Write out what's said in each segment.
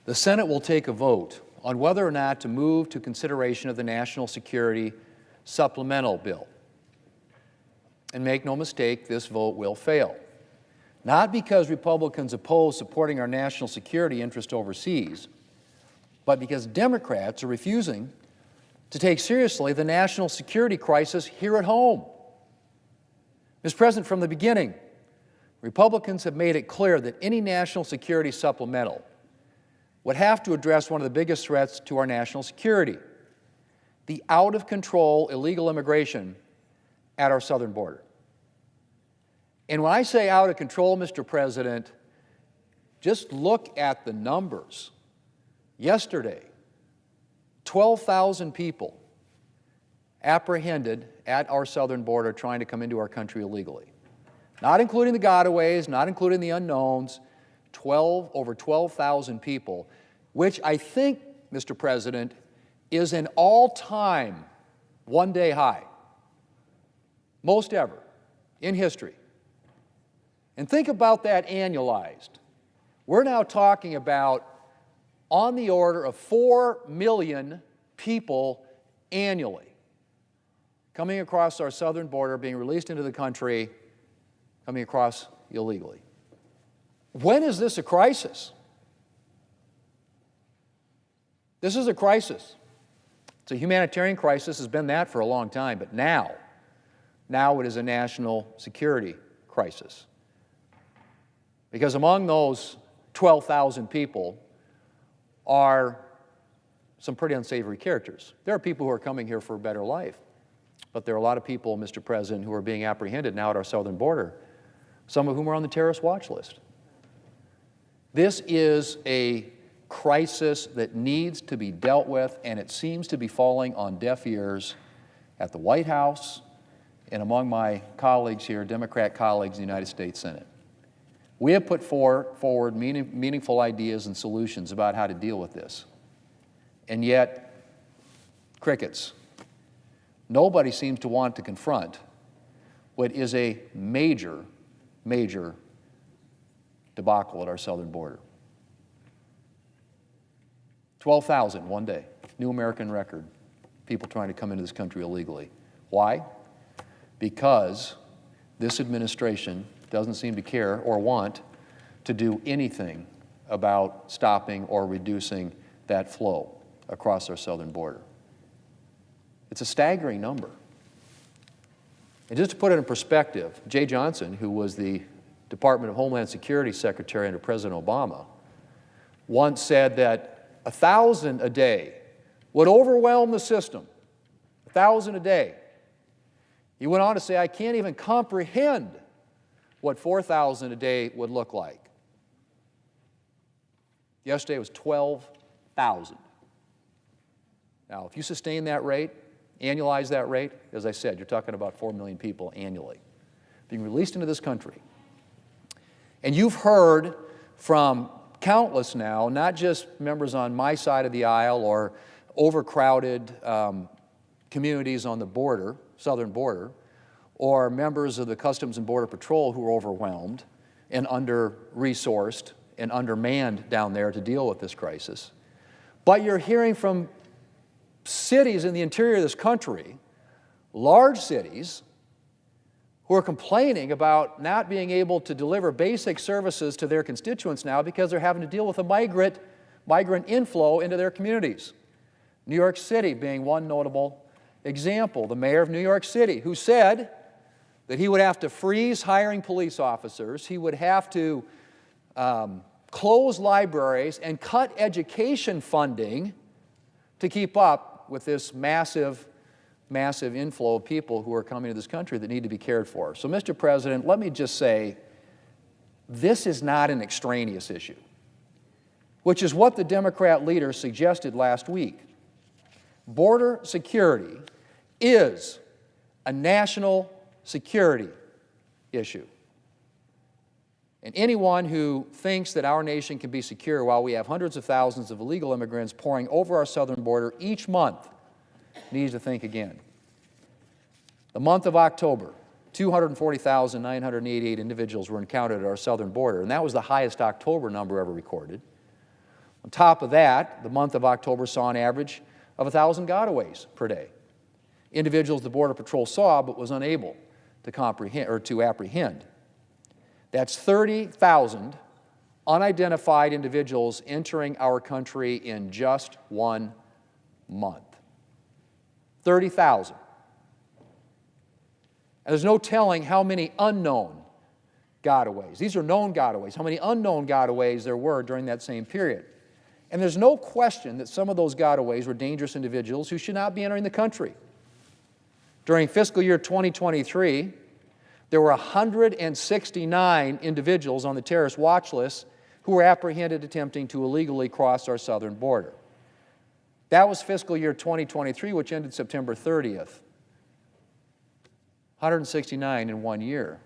the Senate will take a vote on whether or not to move to consideration of the National Security Supplemental Bill. And make no mistake, this vote will fail. Not because Republicans oppose supporting our national security interest overseas, but because Democrats are refusing to take seriously the national security crisis here at home. Mr. President, from the beginning, Republicans have made it clear that any national security supplemental would have to address one of the biggest threats to our national security, the out-of-control illegal immigration at our southern border. And when I say out of control, Mr. President, just look at the numbers. Yesterday, 12,000 people apprehended at our southern border trying to come into our country illegally. Not including the gotaways, not including the unknowns, over 12,000 people, which I think, Mr. President, is an all-time one-day high, most ever in history. And think about that annualized. We're now talking about on the order of 4 million people annually coming across our southern border, being released into the country, coming across illegally. When is this a crisis? This is a crisis. It's a humanitarian crisis, has been that for a long time, but now it is a national security crisis. Because among those 12,000 people are some pretty unsavory characters. There are people who are coming here for a better life, but there are a lot of people, Mr. President, who are being apprehended now at our southern border, some of whom are on the terrorist watch list. This is a crisis that needs to be dealt with, and it seems to be falling on deaf ears at the White House and among my colleagues here, Democrat colleagues in the United States Senate. We have put forward meaningful ideas and solutions about how to deal with this. And yet, crickets. Nobody seems to want to confront what is a major, major debacle at our southern border. 12,000 one day, new American record, people trying to come into this country illegally. Why? Because this administration doesn't seem to care or want to do anything about stopping or reducing that flow across our southern border. It's a staggering number. And just to put it in perspective, Jay Johnson, who was the Department of Homeland Security Secretary under President Obama, once said that 1,000 a day would overwhelm the system. 1,000 a day. He went on to say, I can't even comprehend what 4,000 a day would look like. Yesterday it was 12,000. Now, if you sustain that rate, annualize that rate, as I said, you're talking about 4 million people annually being released into this country. And you've heard from countless now, not just members on my side of the aisle or overcrowded communities on the border, southern border, or members of the Customs and Border Patrol who are overwhelmed and under-resourced and undermanned down there to deal with this crisis. But you're hearing from cities in the interior of this country, large cities, who are complaining about not being able to deliver basic services to their constituents now because they're having to deal with a migrant inflow into their communities. New York City being one notable example. The mayor of New York City, who said that he would have to freeze hiring police officers, he would have to close libraries and cut education funding to keep up with this massive inflow of people who are coming to this country that need to be cared for. So, Mr. President, let me just say, this is not an extraneous issue, which is what the Democrat leader suggested last week. Border security is a national security issue. And anyone who thinks that our nation can be secure while we have hundreds of thousands of illegal immigrants pouring over our southern border each month needs to think again. The month of October, 240,988 individuals were encountered at our southern border, and that was the highest October number ever recorded. On top of that, the month of October saw an average of 1,000 gotaways per day. Individuals the Border Patrol saw but was unable to comprehend or to apprehend. That's 30,000 unidentified individuals entering our country in just 1 month. 30,000. And there's no telling how many unknown gotaways. These are known gotaways. How many unknown gotaways there were during that same period. And there's no question that some of those gotaways were dangerous individuals who should not be entering the country. During fiscal year 2023, there were 169 individuals on the terrorist watch list who were apprehended attempting to illegally cross our southern border. That was fiscal year 2023, which ended September 30th. 169 in 1 year.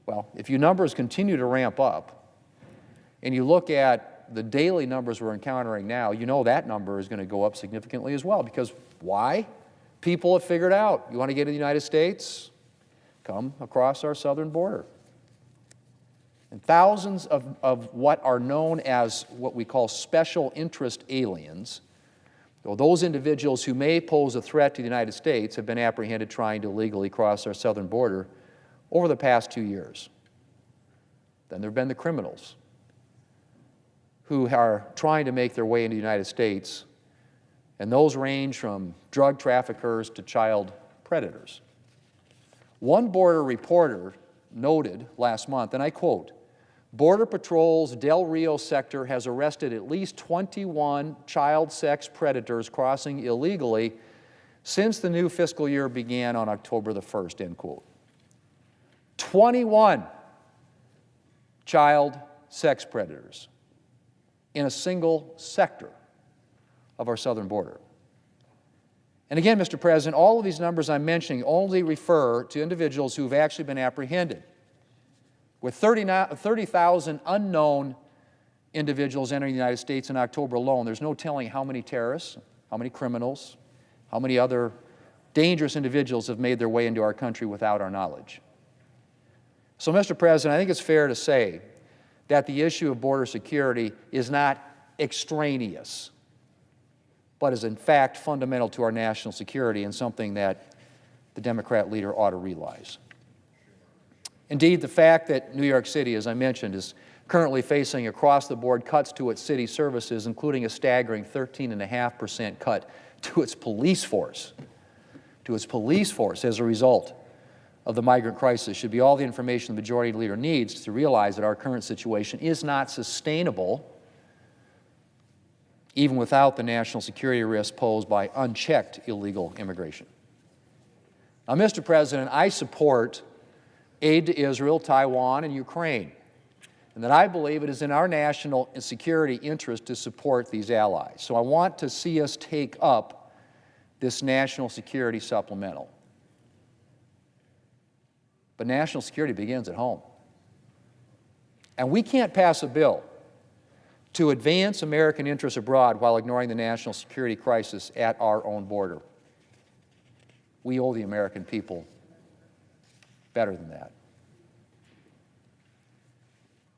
Well, if your numbers continue to ramp up, and you look at the daily numbers we're encountering now, you know that number is going to go up significantly as well. Because why? People have figured out, you want to get to the United States? Come across our southern border. And thousands of what are known as what we call special interest aliens, or those individuals who may pose a threat to the United States, have been apprehended trying to illegally cross our southern border over the past 2 years. Then there have been the criminals who are trying to make their way into the United States, and those range from drug traffickers to child predators. One border reporter noted last month, and I quote, "Border Patrol's Del Rio sector has arrested at least 21 child sex predators crossing illegally since the new fiscal year began on October the 1st, end quote. 21 child sex predators in a single sector of our southern border. And again, Mr. President, all of these numbers I'm mentioning only refer to individuals who have actually been apprehended. With 30,000 unknown individuals entering the United States in October alone, there's no telling how many terrorists, how many criminals, how many other dangerous individuals have made their way into our country without our knowledge. So, Mr. President, I think it's fair to say that the issue of border security is not extraneous, but is in fact fundamental to our national security and something that the Democrat leader ought to realize. Indeed, the fact that New York City, as I mentioned, is currently facing across-the-board cuts to its city services, including a staggering 13.5% cut to its police force as a result of the migrant crisis, should be all the information the majority leader needs to realize that our current situation is not sustainable, even without the national security risks posed by unchecked illegal immigration. Now, Mr. President, I support aid to Israel, Taiwan, and Ukraine, and that I believe it is in our national security interest to support these allies. So I want to see us take up this national security supplemental. But national security begins at home. And we can't pass a bill to advance American interests abroad while ignoring the national security crisis at our own border. We owe the American people better than that.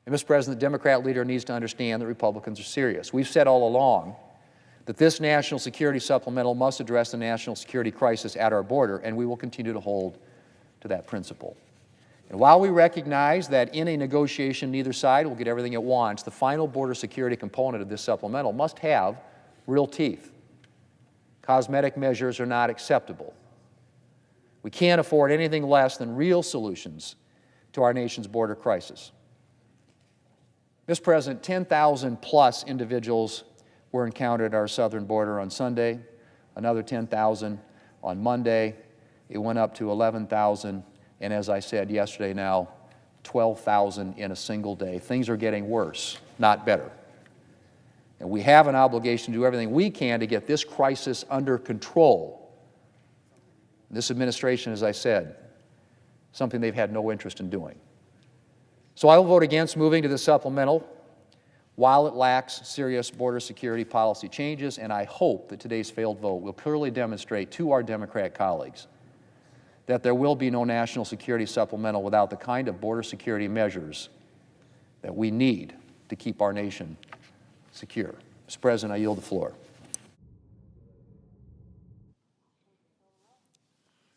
And, Mr. President, the Democrat leader needs to understand that Republicans are serious. We've said all along that this national security supplemental must address the national security crisis at our border, and we will continue to hold to that principle. And while we recognize that in a negotiation neither side will get everything it wants, the final border security component of this supplemental must have real teeth. Cosmetic measures are not acceptable. We can't afford anything less than real solutions to our nation's border crisis. Mr. President, 10,000 plus individuals were encountered at our southern border on Sunday, another 10,000 on Monday. It went up to 11,000. And as I said yesterday now, 12,000 in a single day. Things are getting worse, not better. And we have an obligation to do everything we can to get this crisis under control. This administration, as I said, something they've had no interest in doing. So I will vote against moving to the supplemental while it lacks serious border security policy changes, and I hope that today's failed vote will clearly demonstrate to our Democrat colleagues that there will be no national security supplemental without the kind of border security measures that we need to keep our nation secure. Mr. President, I yield the floor.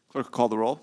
Clerk will call the roll.